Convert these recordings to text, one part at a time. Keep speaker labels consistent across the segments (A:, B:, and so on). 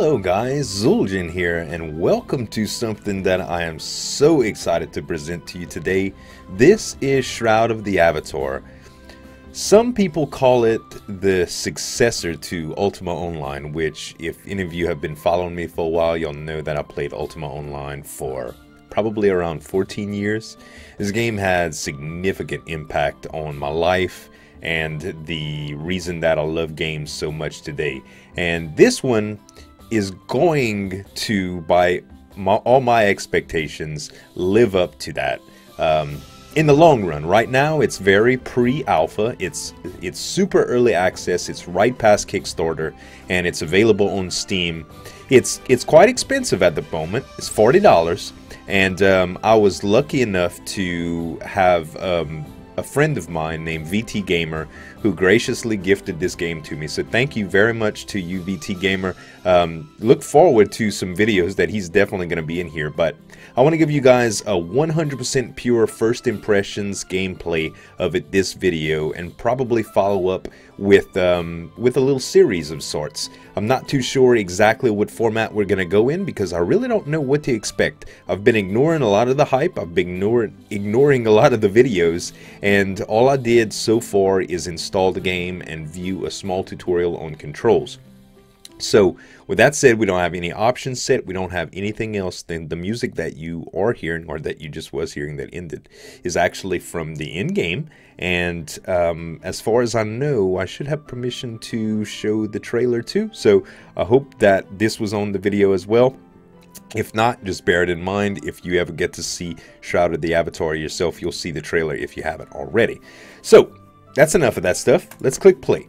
A: Hello guys, Zul'jin here, and welcome to something that I am so excited to present to you today. This is Shroud of the Avatar. Some people call it the successor to Ultima Online, which if any of you have been following me for a while, you'll know that I played Ultima Online for probably around 14 years. This game had significant impact on my life and the reason that I love games so much today. And this one is going to, by all my expectations, live up to that in the long run. Right now it's very pre-alpha, it's super early access, it's right past Kickstarter, and it's available on Steam. It's quite expensive at the moment. It's $40, and I was lucky enough to have a friend of mine named VT Gamer who graciously gifted this game to me. So thank you very much to you, VT Gamer. Look forward to some videos that he's definitely going to be in here, but I want to give you guys a 100% pure first impressions gameplay of this video, and probably follow up with a little series of sorts. I'm not too sure exactly what format we're going to go in because I really don't know what to expect. I've been ignoring a lot of the hype, I've been ignoring a lot of the videos, and all I did so far is install the game and view a small tutorial on controls. So with that said, we don't have any options set, we don't have anything else. Then the music that you are hearing, or that you just was hearing that ended, is actually from the in-game. And as far as I know, I should have permission to show the trailer too. So I hope that this was on the video as well. If not, just bear it in mind. If you ever get to see Shroud of the Avatar yourself, you'll see the trailer if you haven't already. So that's enough of that stuff. Let's click play.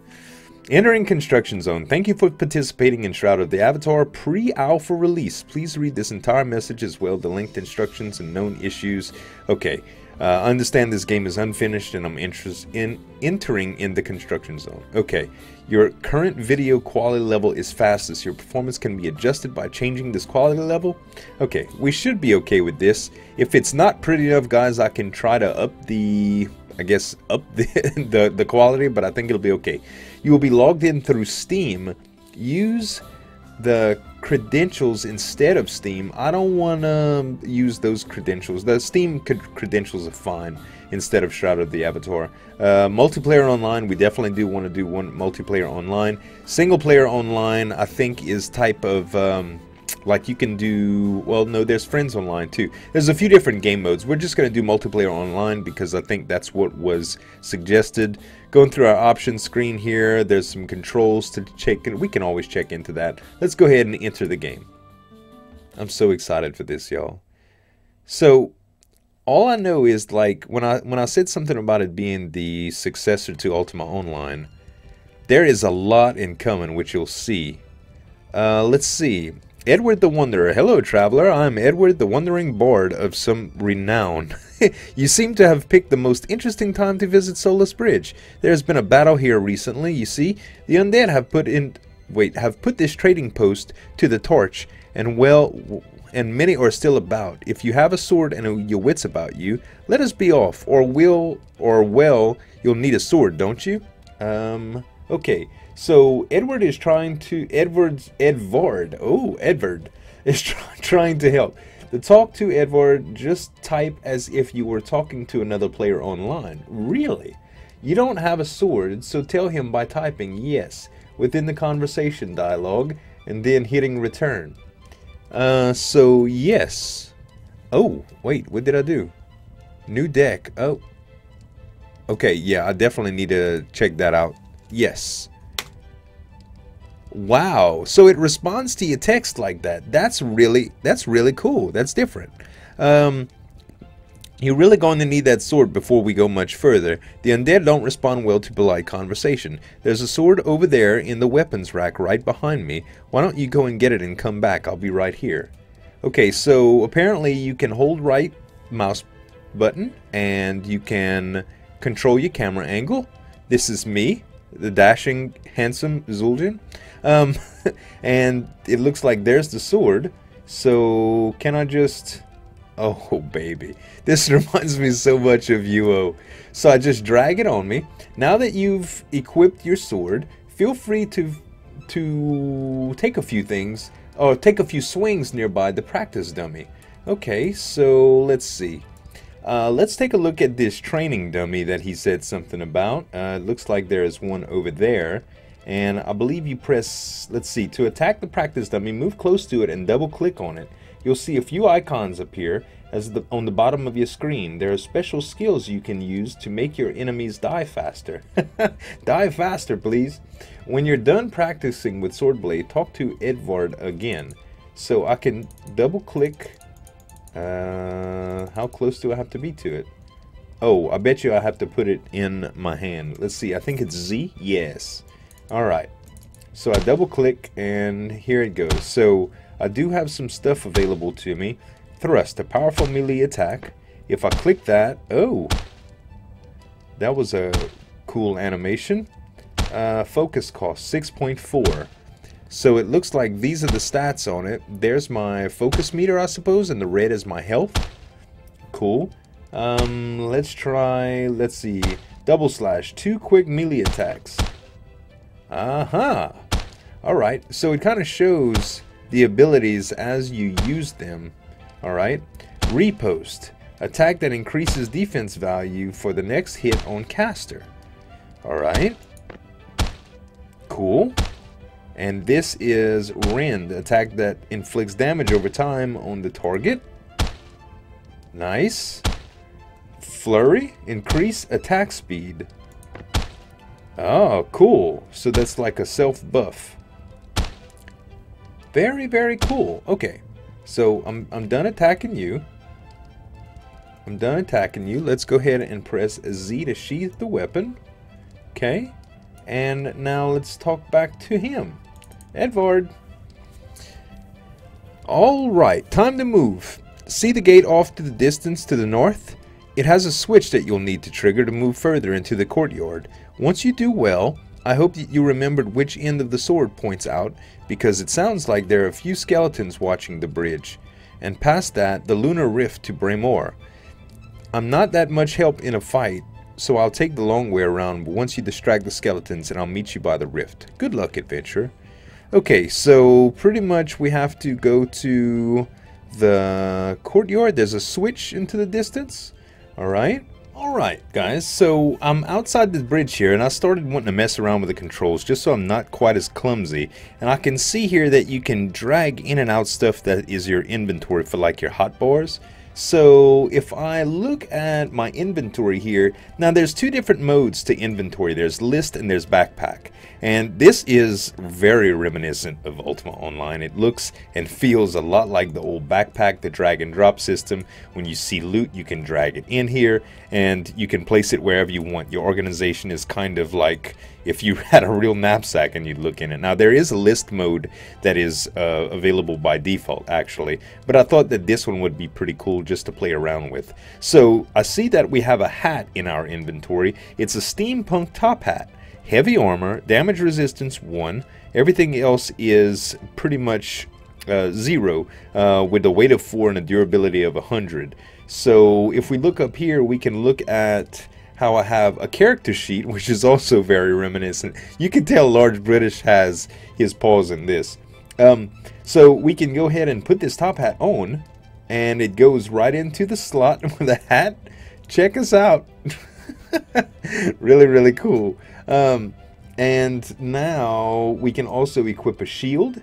A: Entering construction zone. Thank you for participating in Shroud of the Avatar pre-alpha release. Please read this entire message as well, the linked instructions and known issues. Okay, I understand this game is unfinished and I'm interested in entering in the construction zone. Okay, your current video quality level is fastest. Your performance can be adjusted by changing this quality level. Okay, we should be okay with this. If it's not pretty enough, guys, I can try to up the quality, but I think it'll be okay. You will be logged in through Steam. Use the credentials instead of Steam. I don't want to use those credentials. The Steam credentials are fine instead of Shroud of the Avatar. Multiplayer online, we definitely do want to do one multiplayer online. Single player online, I think, is type of like you can do, well, no, there's friends online too. There's a few different game modes. We're just going to do multiplayer online because I think that's what was suggested. Going through our options screen here, there's some controls to check, and we can always check into that. Let's go ahead and enter the game. I'm so excited for this, y'all. So all I know is, like, when I said something about it being the successor to Ultima Online, there is a lot in common, which you'll see. Let's see. Edward the Wanderer. Hello, traveler. I'm Edward the Wandering Bard of some renown. You seem to have picked the most interesting time to visit Solus Bridge. There has been a battle here recently. You see, the undead have put this trading post to the torch, and many are still about. If you have a sword and your wits about you, let us be off, or you'll need a sword, don't you? Okay. So Edward is trying to Edward is trying to help. To talk to Edward, just type as if you were talking to another player online. Really? You don't have a sword, so tell him by typing yes within the conversation dialogue and then hitting return. So yes. Oh, wait, what did I do? New deck. Oh. Okay, yeah, I definitely need to check that out. Yes. Wow, so it responds to your text like that. That's really cool. That's different. You're really going to need that sword before we go much further. The undead don't respond well to polite conversation. There's a sword over there in the weapons rack right behind me. Why don't you go and get it and come back? I'll be right here. Okay, so apparently you can hold right mouse button and you can control your camera angle. This is me, the dashing, handsome Zul'jin. And it looks like there's the sword. So can I just... Oh, baby. This reminds me so much of UO. So I just drag it on me. Now that you've equipped your sword, feel free to take a few things or take a few swings nearby the practice dummy. Okay, so let's see. Let's take a look at this training dummy that he said something about. It looks like there is one over there. And I believe you press, let's see, to attack the practice dummy, move close to it and double click on it. You'll see a few icons appear on the bottom of your screen. There are special skills you can use to make your enemies die faster. Die faster, please. When you're done practicing with Swordblade, talk to Edvard again. So I can double click. How close do I have to be to it? Oh, I bet you I have to put it in my hand. Let's see, I think it's Z. Yes. Alright, so I double click and here it goes. So I do have some stuff available to me. Thrust, a powerful melee attack. If I click that, oh, that was a cool animation. Focus cost 6.4. So it looks like these are the stats on it. There's my focus meter, I suppose, and the red is my health. Cool. Let's try, let's see, double slash, 2 quick melee attacks. Alright, so it kind of shows the abilities as you use them. Alright, Repost, attack that increases defense value for the next hit on caster. Alright, cool. And this is Rend, attack that inflicts damage over time on the target. Nice. Flurry, increase attack speed. Oh, cool. So that's like a self buff. Very, very cool. Okay. So I'm done attacking you. I'm done attacking you. Let's go ahead and press Z to sheath the weapon. Okay. And now let's talk back to him. Edvard. Alright, time to move. See the gate off to the distance to the north? It has a switch that you'll need to trigger to move further into the courtyard. Once you do well, I hope that you remembered which end of the sword points out, because it sounds like there are a few skeletons watching the bridge. And past that, the lunar rift to Bremor. I'm not that much help in a fight, so I'll take the long way around once you distract the skeletons and I'll meet you by the rift. Good luck, adventurer. Okay, so pretty much we have to go to the courtyard. There's a switch into the distance. Alright. Alright, guys, so I'm outside the bridge here, and I started wanting to mess around with the controls just so I'm not quite as clumsy. And I can see here that you can drag in and out stuff that is your inventory for like your hotbars. So if I look at my inventory here, now there's two different modes to inventory. There's list and there's backpack. And this is very reminiscent of Ultima Online. It looks and feels a lot like the old backpack, the drag and drop system. When you see loot, you can drag it in here and you can place it wherever you want. Your organization is kind of like if you had a real knapsack and you'd look in it. Now there is a list mode that is available by default actually, but I thought that this one would be pretty cool just to play around with. So I see that we have a hat in our inventory. It's a steampunk top hat. Heavy armor, damage resistance 1, everything else is pretty much 0 with a weight of 4 and a durability of 100. So if we look up here, we can look at how I have a character sheet, which is also very reminiscent. You can tell Large British has his paws in this. So we can go ahead and put this top hat on, and it goes right into the slot with a hat. Check us out. Really, really cool. And now we can also equip a shield.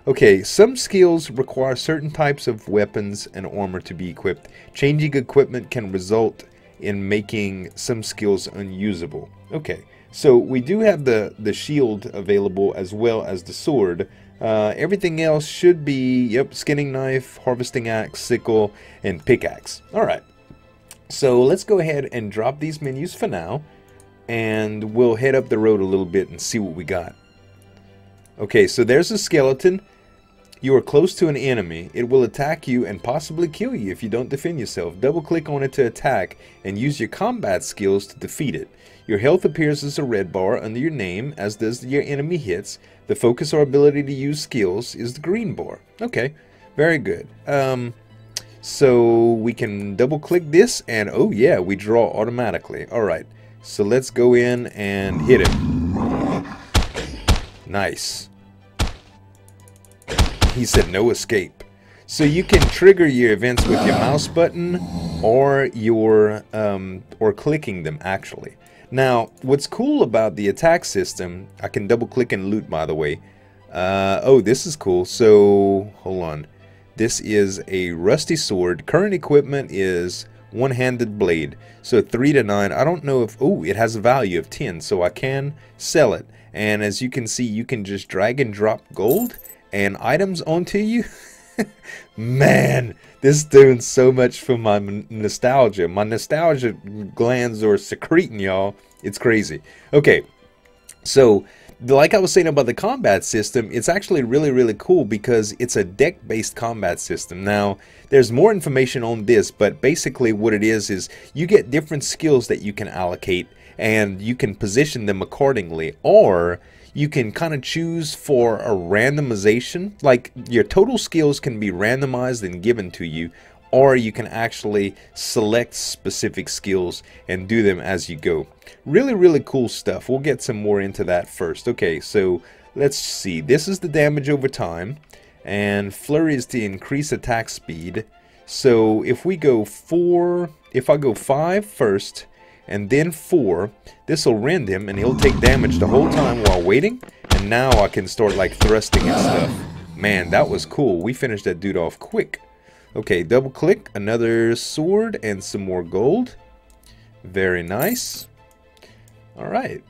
A: Okay, some skills require certain types of weapons and armor to be equipped. Changing equipment can result in making some skills unusable. Okay, so we do have the shield available as well as the sword. Everything else should be, yep, skinning knife, harvesting axe, sickle, and pickaxe. Alright, so let's go ahead and drop these menus for now, and we'll head up the road a little bit and see what we got. Okay, so there's a skeleton. You are close to an enemy. It will attack you and possibly kill you if you don't defend yourself. Double click on it to attack and use your combat skills to defeat it. Your health appears as a red bar under your name, as does your enemy hits. The focus or ability to use skills is the green bar. Okay, very good. So we can double click this and oh yeah, we draw automatically. Alright, so let's go in and hit him. Nice. He said no escape. So you can trigger your events with your mouse button or your or clicking them actually. Now, what's cool about the attack system, I can double click and loot, by the way. Oh, this is cool. So, hold on. This is a rusty sword. Current equipment is one-handed blade. So 3 to 9. I don't know if... Oh, it has a value of 10, so I can sell it. And as you can see, you can just drag and drop gold and items onto you. Man, this is doing so much for my nostalgia. My nostalgia glands are secreting, y'all. It's crazy. Okay, so like I was saying about the combat system, it's actually really cool because it's a deck-based combat system. Now, there's more information on this, but basically what it is you get different skills that you can allocate and you can position them accordingly, or you can kind of choose for a randomization. Like your total skills can be randomized and given to you, or you can actually select specific skills and do them as you go. Really cool stuff. We'll get some more into that first. Okay, so let's see. This is the damage over time, and flurry is to increase attack speed. So if we go 4, if I go 5 first and then 4, this will rend him and he'll take damage the whole time while waiting, and now I can start like thrusting and stuff. Man, that was cool. We finished that dude off quick. Okay, double click, another sword and some more gold. Very nice. Alright.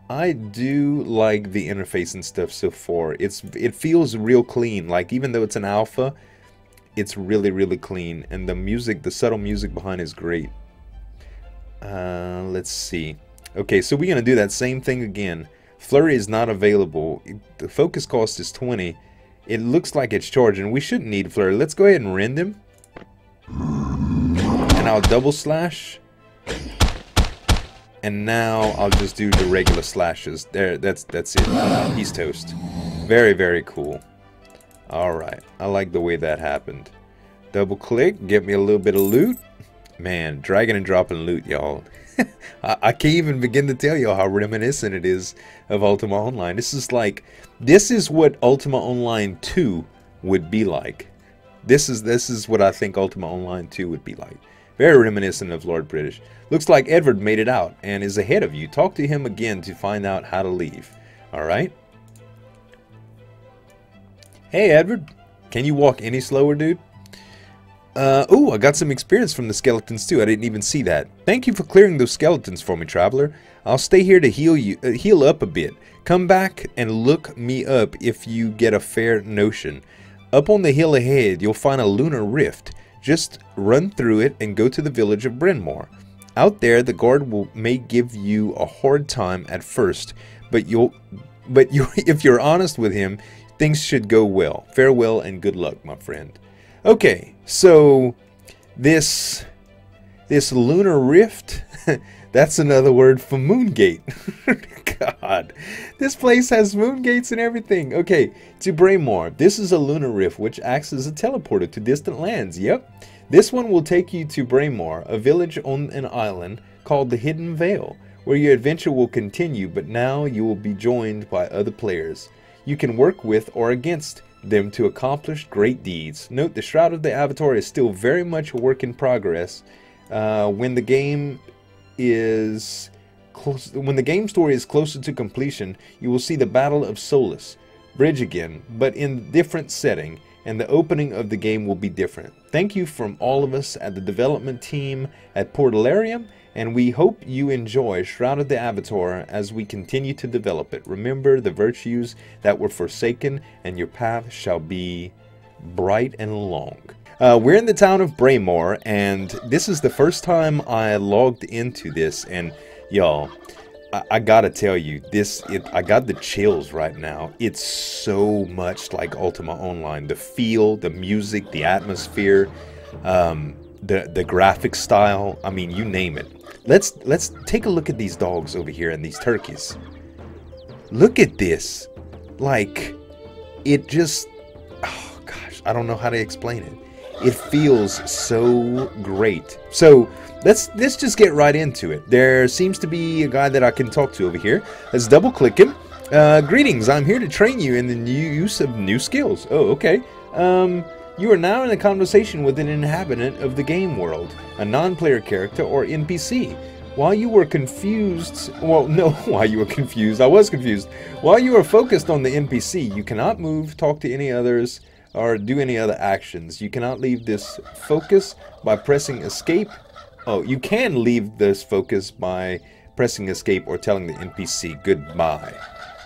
A: I do like the interface and stuff so far. It feels real clean. Like, even though it's an alpha, it's really clean, and the music, the subtle music behind is great. Let's see. Okay, so we're gonna do that same thing again. Flurry is not available. The focus cost is 20. It looks like it's charging. We shouldn't need flurry. Let's go ahead and rend him, and I'll double slash, and now I'll just do the regular slashes. There, that's it. He's toast. Very cool. Alright, I like the way that happened. Double click, get me a little bit of loot. Man, dragging and dropping loot, y'all. I can't even begin to tell y'all how reminiscent it is of Ultima Online. This is what Ultima Online 2 would be like. This is what I think Ultima Online 2 would be like. Very reminiscent of Lord British. Looks like Edward made it out and is ahead of you. Talk to him again to find out how to leave. Alright? Hey, Edward. Can you walk any slower, dude? Oh, I got some experience from the skeletons too. I didn't even see that. Thank you for clearing those skeletons for me, traveler. I'll stay here to heal up a bit. Come back and look me up if you get a fair notion. Up on the hill ahead, you'll find a lunar rift. Just run through it and go to the village of Bryn Mawr. Out there, the guard may give you a hard time at first, but if you're honest with him, things should go well. Farewell and good luck, my friend. Okay, so this lunar rift, that's another word for moongate. God, this place has moongates and everything. Okay, to Bryn Mawr. This is a lunar rift which acts as a teleporter to distant lands. Yep, this one will take you to Bryn Mawr, a village on an island called the Hidden Vale, where your adventure will continue, but now you will be joined by other players. You can work with or against them to accomplish great deeds. Note, the Shroud of the Avatar is still very much a work in progress. When the game story is closer to completion, you will see the Battle of Solus Bridge again, but in different setting, and the opening of the game will be different. Thank you from all of us at the development team at Portalarium, and we hope you enjoy Shroud of the Avatar as we continue to develop it. Remember the virtues that were forsaken, and your path shall be bright and long. We're in the town of Bryn Mawr, and this is the first time I logged into this, and y'all, I gotta tell you, I got the chills right now. It's so much like Ultima Online. The feel, the music, the atmosphere, the graphic style, I mean, you name it. Let's take a look at these dogs over here and these turkeys. Look at this. Like, it just, oh gosh, I don't know how to explain it. It feels so great. So let's just get right into it. There seems to be a guy that I can talk to over here. Let's double click him, Greetings, I'm here to train you in the use of new skills. Oh, okay. You are now in a conversation with an inhabitant of the game world, a non-player character or NPC. While you were confused, well, no, while you were confused, I was confused. While you are focused on the NPC, you cannot move, talk to any others, or do any other actions. You cannot leave this focus by pressing escape. Oh, you can leave this focus by pressing escape or telling the NPC goodbye.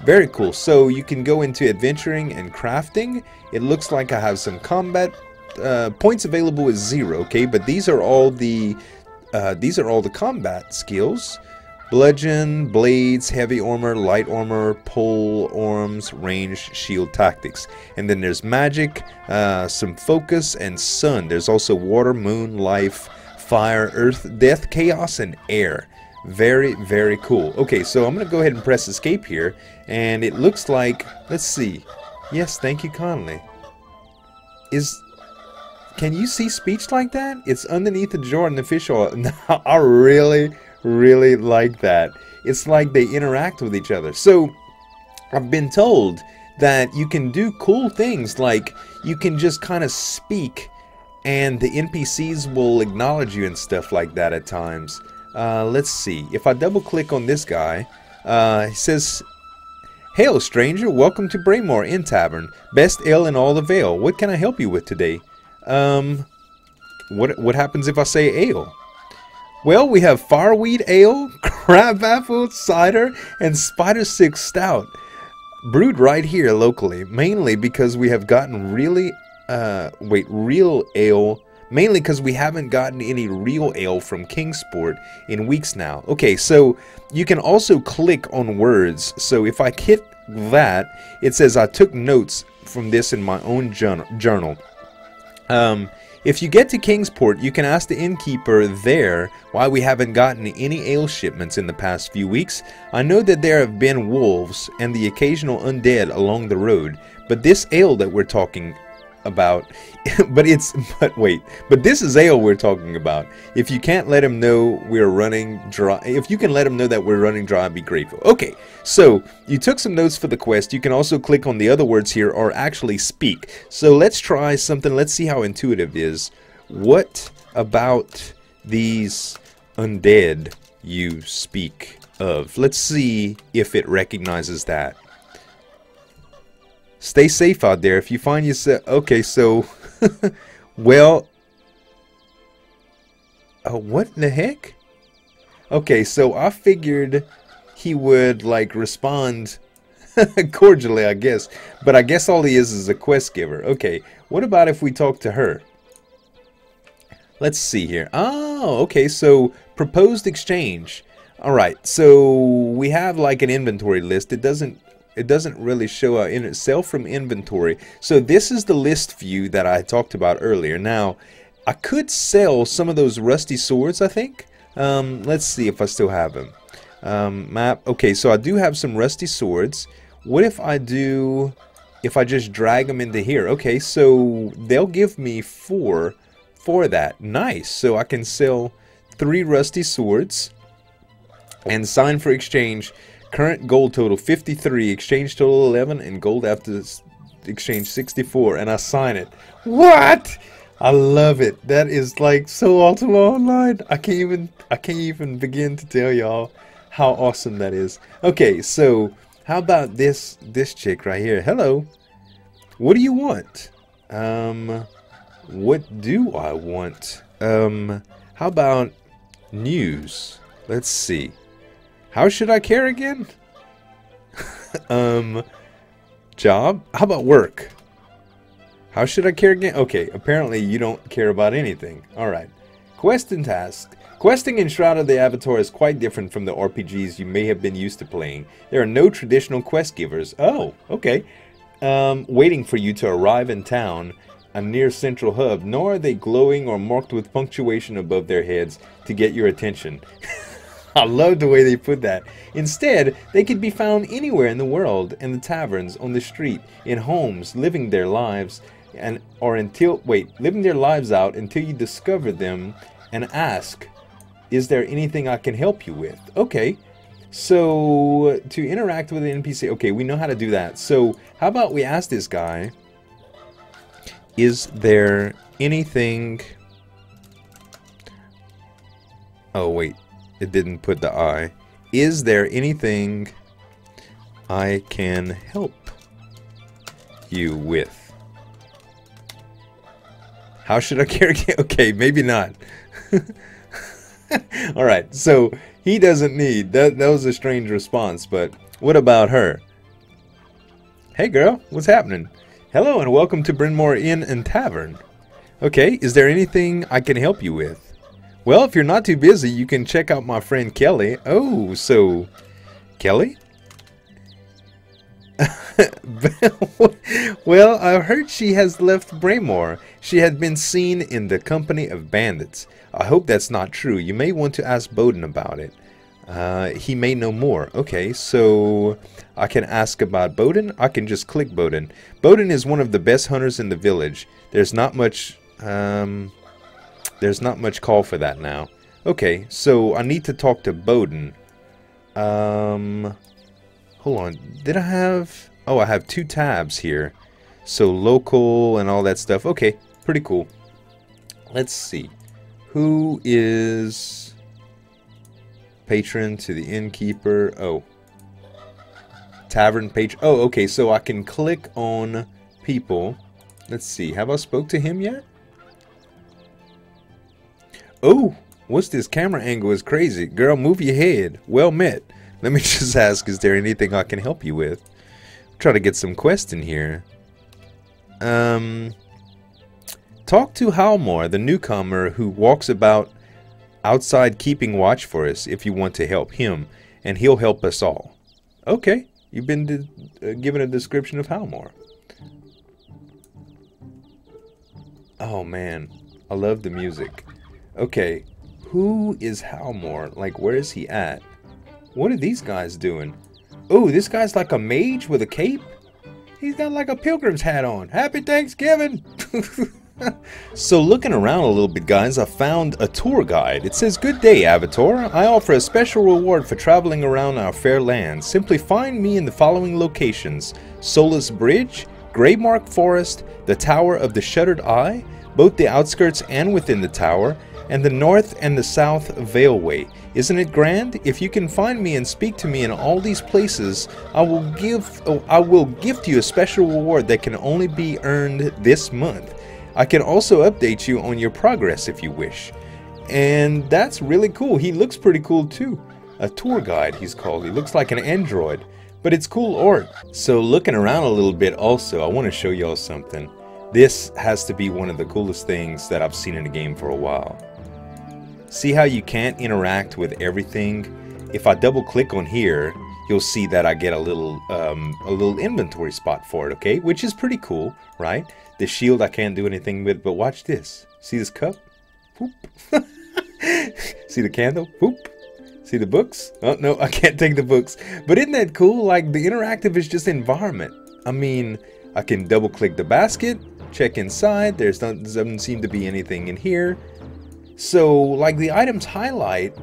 A: Very cool. So you can go into adventuring and crafting. It looks like I have some combat points available is 0. Okay, but these are all the combat skills: bludgeon, blades, heavy armor, light armor, pole arms, range, shield, tactics. And then there's magic, some focus, and sun. There's also water, moon, life, fire, earth, death, chaos, and air. Very, very cool. Okay, so I'm going to go ahead and press escape here, and it looks like, let's see. Yes, thank you kindly. Can you see speech like that? It's underneath the jar in the fish oil. I really, really like that. It's like they interact with each other. So, I've been told that you can do cool things, like you can just kind of speak, and the NPCs will acknowledge you and stuff like that at times. Let's see. If I double click on this guy, it says, "Hail, stranger. Welcome to Braymore Inn Tavern. Best ale in all the Vale. What can I help you with today?" What happens if I say ale? Well, we have fireweed ale, crab apple cider, and spider six stout, brewed right here locally. Mainly because we have gotten real ale. Mainly because we haven't gotten any real ale from Kingsport in weeks now. Okay, so you can also click on words. So if I hit that, it says I took notes from this in my own journal. If you get to Kingsport, you can ask the innkeeper there why we haven't gotten any ale shipments in the past few weeks. I know that there have been wolves and the occasional undead along the road, but this ale that we're talking about, but this is ale we're talking about. If you can't let him know we're running dry, if you can let him know that we're running dry, I'd be grateful. Okay, so you took some notes for the quest. You can also click on the other words here or actually speak. So let's try something. Let's see how intuitive it is. What about these undead you speak of? Let's see if it recognizes that. Stay safe out there. If you find yourself... Okay, so... well... what the heck? Okay, so I figured he would, like, respond cordially, I guess. But I guess all he is a quest giver. Okay, what about if we talk to her? Let's see here. Oh, okay, so proposed exchange. Alright, so we have, like, an inventory list. It doesn't really show our sell from inventory. So this is the list view that I talked about earlier. Now, I could sell some of those rusty swords, I think. Let's see if I still have them. Map. Okay, so I do have some rusty swords. What if I just drag them into here? Okay, so they'll give me 4 for that. Nice. So I can sell 3 rusty swords and sign for exchange. Current gold total 53, exchange total 11, and gold after exchange 64, and I sign it. What? I love it. That is like so Ultima Online. I can't even begin to tell y'all how awesome that is. Okay, so how about this chick right here? Hello. What do you want? What do I want? How about news? Let's see. How should I care again? Job? How about work? How should I care again? Okay, apparently you don't care about anything. Alright. Quest and task. Questing in Shroud of the Avatar is quite different from the RPGs you may have been used to playing. There are no traditional quest givers. Oh, okay. Waiting for you to arrive in town, a near central hub, nor are they glowing or marked with punctuation above their heads to get your attention. I love the way they put that. Instead, they could be found anywhere in the world, in the taverns, on the street, in homes, living their lives, living their lives out until you discover them and ask, "Is there anything I can help you with?" Okay. So, to interact with an NPC, okay, we know how to do that. So, how about we ask this guy, is there anything... Oh, wait, it didn't put the I. Is there anything I can help you with? How should I carry? Okay, maybe not. Alright, so he doesn't need. That was a strange response, but what about her? Hey girl, what's happening? Hello and welcome to Bryn Mawr Inn and Tavern. Okay, is there anything I can help you with? Well, if you're not too busy, you can check out my friend Kelly. Oh, so... Kelly? Well, I heard she has left Bryn Mawr. She had been seen in the company of bandits. I hope that's not true. You may want to ask Bowden about it. He may know more. Okay, so I can ask about Bowden. I can just click Bowden. Bowden is one of the best hunters in the village. There's not much call for that now. Okay, so I need to talk to Bowden. Hold on. Did I have... Oh, I have 2 tabs here. So local and all that stuff. Okay, pretty cool. Let's see. Who is patron to the innkeeper? Oh. Tavern patron. Oh, okay, so I can click on people. Let's see. Have I spoke to him yet? Oh, what's this camera angle is crazy. Girl, move your head. Well met. Let me just ask, is there anything I can help you with? Try to get some quests in here. Talk to Halmore, the newcomer who walks about outside keeping watch for us if you want to help him, and he'll help us all. Okay, you've been given a description of Halmore. Oh man, I love the music. Okay, who is Halmore? Like, where is he at? What are these guys doing? Oh, this guy's like a mage with a cape? He's got like a pilgrim's hat on. Happy Thanksgiving! So looking around a little bit, guys, I found a tour guide. It says, "Good day, Avatar. I offer a special reward for traveling around our fair lands. Simply find me in the following locations: Solace Bridge, Greymark Forest, the Tower of the Shuttered Eye, both the outskirts and within the tower, and the north and the south Veilway. Isn't it grand? If you can find me and speak to me in all these places, I will gift you a special reward that can only be earned this month. I can also update you on your progress if you wish." And that's really cool. He looks pretty cool too. A tour guide, he's called. He looks like an android, but it's cool art. So looking around a little bit also, I want to show y'all something. This has to be one of the coolest things that I've seen in a game for a while. See how you can't interact with everything? If I double click on here, you'll see that I get a little inventory spot for it, okay? Which is pretty cool, right? The shield I can't do anything with, but watch this. See this cup? Whoop. See the candle? Whoop. See the books? Oh, no, I can't take the books. But isn't that cool? Like, the interactive is just environment. I mean, I can double click the basket, check inside. There doesn't seem to be anything in here. So, like, the items highlight,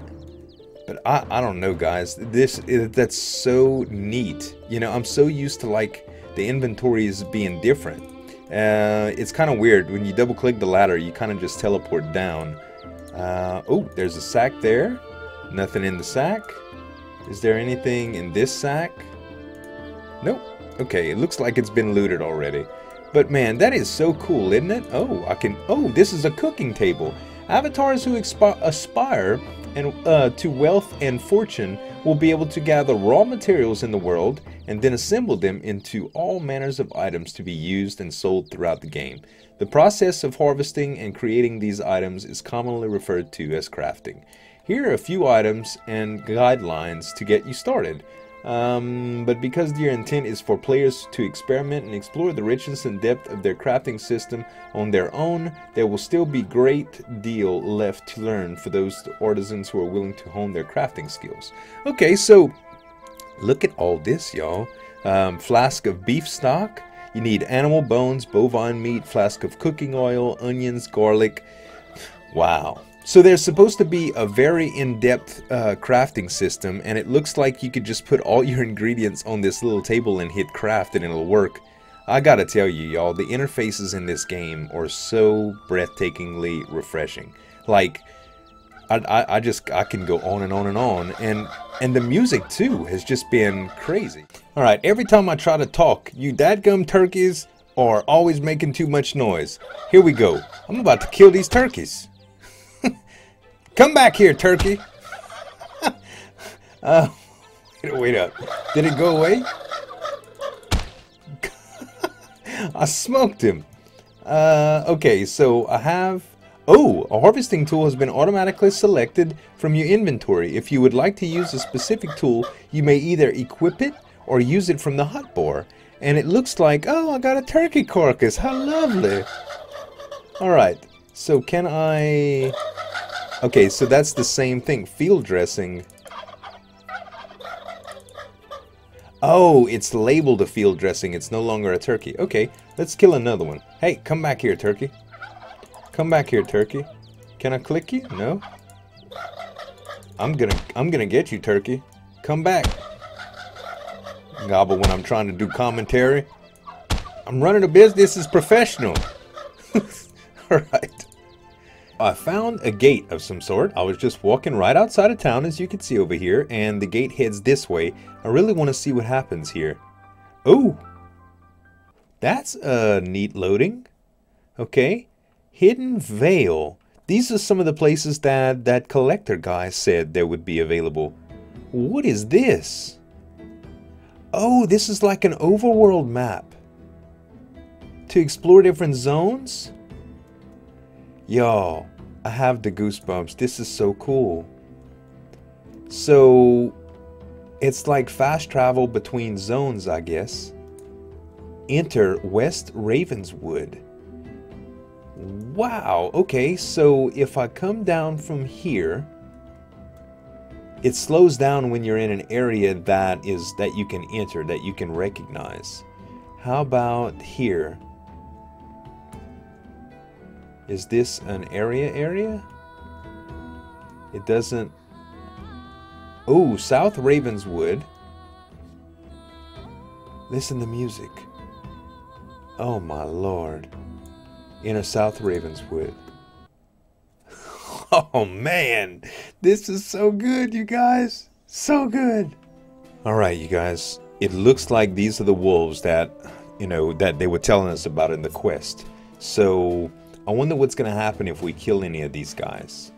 A: but I don't know, guys. That's so neat. You know, I'm so used to, like, the inventories being different. It's kind of weird. When you double-click the ladder, you kind of just teleport down. Oh, there's a sack there. Nothing in the sack. Is there anything in this sack? Nope. Okay, it looks like it's been looted already. But, man, that is so cool, isn't it? Oh, oh, this is a cooking table. Avatars who aspire to wealth and fortune will be able to gather raw materials in the world and then assemble them into all manners of items to be used and sold throughout the game. The process of harvesting and creating these items is commonly referred to as crafting. Here are a few items and guidelines to get you started. But because your intent is for players to experiment and explore the richness and depth of their crafting system on their own, there will still be great deal left to learn for those artisans who are willing to hone their crafting skills. Okay, so look at all this, y'all. Flask of beef stock. You need animal bones, bovine meat, flask of cooking oil, onions, garlic. Wow. So there's supposed to be a very in-depth crafting system, and it looks like you could just put all your ingredients on this little table and hit craft and it'll work. I gotta tell you, y'all, the interfaces in this game are so breathtakingly refreshing. Like, I can go on and on and on, and the music too has just been crazy. Alright, every time I try to talk, you dadgum turkeys are always making too much noise. Here we go. I'm about to kill these turkeys. Come back here, turkey. Wait up. Did it go away? I smoked him. Okay, so I have... Oh, a harvesting tool has been automatically selected from your inventory. If you would like to use a specific tool, you may either equip it or use it from the hotbar. And it looks like... Oh, I got a turkey carcass. How lovely. Alright, so can I... Okay, so that's the same thing. Field dressing. Oh, it's labeled a field dressing. It's no longer a turkey. Okay, let's kill another one. Hey, come back here, turkey. Come back here, turkey. Can I click you? No. I'm gonna get you, turkey. Come back. Gobble when I'm trying to do commentary. I'm running a business. This is professional. Alright. I found a gate of some sort. I was just walking right outside of town, as you can see over here, and the gate heads this way. I really want to see what happens here. Oh! That's a neat loading. Okay. Hidden Vale. These are some of the places that collector guy said there would be available. What is this? Oh, this is like an overworld map. To explore different zones? Yo, I have the goosebumps. This is so cool. So, it's like fast travel between zones, I guess. Enter West Ravenswood. Wow, okay, so if I come down from here, it slows down when you're in an area that you can enter, that you can recognize. How about here? Is this an area? It doesn't... Oh, South Ravenswood. Listen to music. Oh my lord. Inner South Ravenswood. Oh man, this is so good, you guys. So good. Alright, you guys. It looks like these are the wolves that, that they were telling us about in the quest. So... I wonder what's going to happen if we kill any of these guys.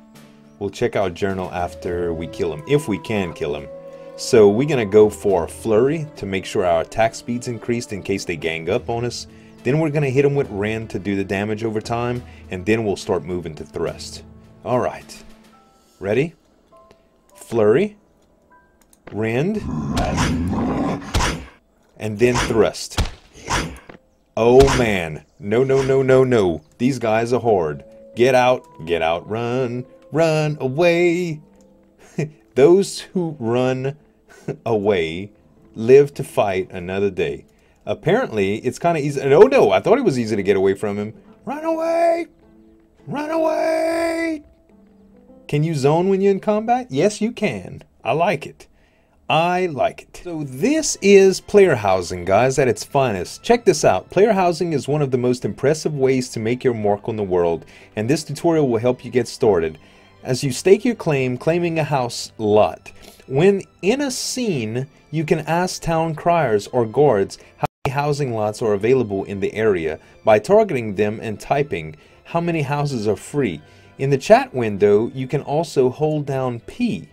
A: We'll check our journal after we kill them, if we can kill them. So we're going to go for Flurry to make sure our attack speed's increased in case they gang up on us. Then we're going to hit them with Rend to do the damage over time, and then we'll start moving to Thrust. Alright. Ready? Flurry. Rend. And then Thrust. Oh man. No. These guys are hard. Get out, run away. Those who run away live to fight another day. Apparently, it's kind of easy. Oh no, I thought it was easy to get away from him. Run away! Run away! Can you zone when you're in combat? Yes, you can. I like it. I like it. So this is player housing, guys, at its finest. Check this out. Player housing is one of the most impressive ways to make your mark on the world, and this tutorial will help you get started. As you stake your claim, claiming a house lot. When in a scene, you can ask town criers or guards how many housing lots are available in the area by targeting them and typing how many houses are free. In the chat window, you can also hold down P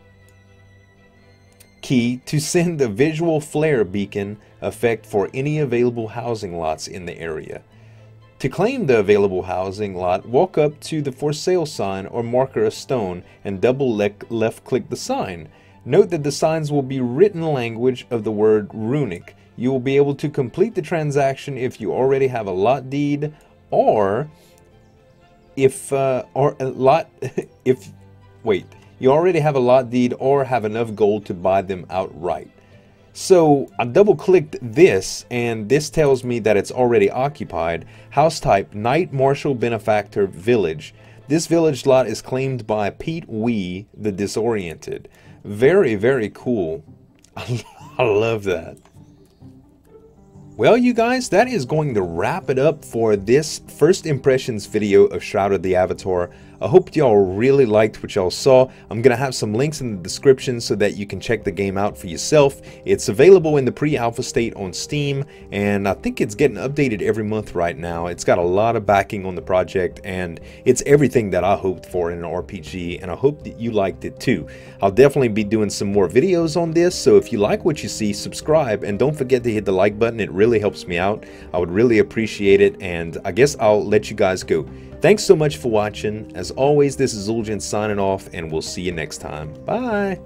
A: key to send the visual flare beacon effect for any available housing lots in the area. To claim the available housing lot, walk up to the for sale sign or marker a stone and double left click the sign. Note that the signs will be written language of the word runic. You will be able to complete the transaction if you already have a lot deed, or if you already have a lot deed or have enough gold to buy them outright. So I double clicked this and this tells me that it's already occupied. House type, Knight Marshal Benefactor Village. This village lot is claimed by Pete Wee, the Disoriented. Very, very cool. I love that. Well, you guys, that is going to wrap it up for this first impressions video of Shroud of the Avatar. I hope y'all really liked what y'all saw. I'm going to have some links in the description so that you can check the game out for yourself. It's available in the pre-alpha state on Steam, and I think it's getting updated every month right now. It's got a lot of backing on the project, and it's everything that I hoped for in an RPG, and I hope that you liked it too. I'll definitely be doing some more videos on this, so if you like what you see, subscribe, and don't forget to hit the like button. It really helps me out. I would really appreciate it, and I guess I'll let you guys go. Thanks so much for watching. As always, this is Ultima signing off, and we'll see you next time. Bye!